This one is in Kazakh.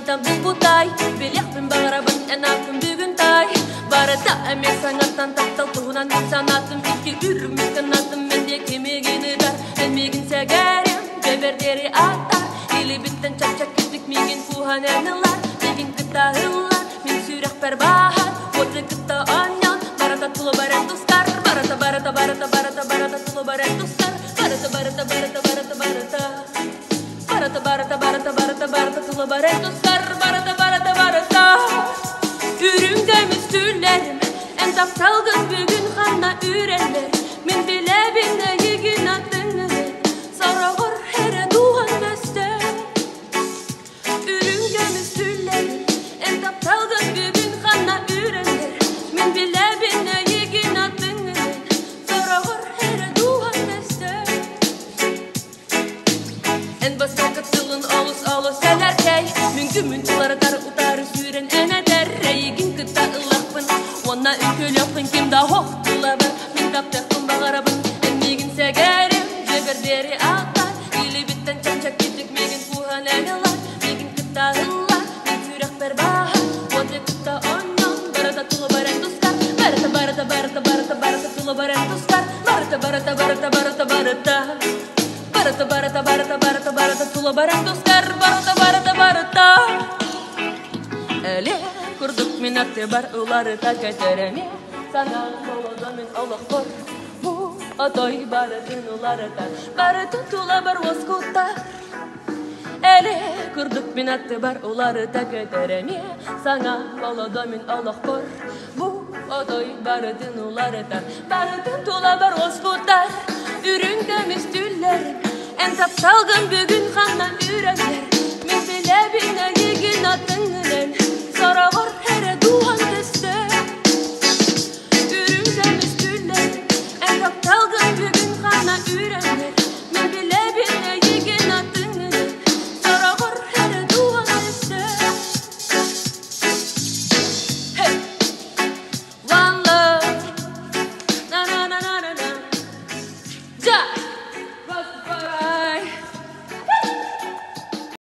Янтам бұлбұтай, белекпін бағарабын, әнапын бүгін тай. Барыда әмек саңаттан тақтал туғынан мен санатым. Итке үрмек қанатым, менде кемегені дар. Әлмегін сәгәрем, жебердері аттар. Елі біттен чап-чап кетік меген куған әнілар. Меген кітағылар, мен сүйрек бәр бағар. Оты кітта аньян, барата тұлы барен тұстар. Барата, барата, барата, барата, барата тұлы барен тұстар. Барата, барата, барата, барата, барата. Барата, барата, барата, барата, барата тұлы барен тұстар. Барата, барата, барата. Үріңдәміз түрлерім, ән тапталғын бүгін қана үйренлер. Мен біләбін егін аттыңы, сарағыр әрі туған көсті. Үріңдәміз түрлерім, ән тапталғын бүгін қана үйренлер. Мен біләбін егін аттыңы, сарағыр әрі туған көсті. Ән басқа қытсылын алыс-алыс әләркәй, мүңгі-мүн ұлардар ұтары сүйрен әнәдәр. Рәйгін күтті ұлақпын, онна үлкөліқпін, кемді хоқтылабыр. Мен таптықпын бағарабын, әнмеген сәгәрем, жебердері аттар. Елі біттен чанчак кетік меген қуған әлілар. Меген күтті ұлар, мен сүйрек бәр бағар. Оты күтті оннан, барата тұлы баран тұстар. Барата, барата, барата, барата, барата тұлы баран тұстар. Барата, барата, барата, барата, барата. Барата, барата, барата, барата, барата тұлы баран тұстар. Барата, барата, барата. Әле күрдік мен әкте бар ұлары та көтереме. Сана молода мен олық бұр. Бұ атой барытын ұлары та. Барытын тұла бар оскуттар. Әле күрдік мен әкте бар ұлары та көтереме. Сана молода мен олық бұр. Бұ атой барытын ұлары та. Барытын тұла бар оскуттар. Үріңдәміз түрлерім, ән тапталғын бүгін қана үйренлер. Мен біләбін егін аттыңы,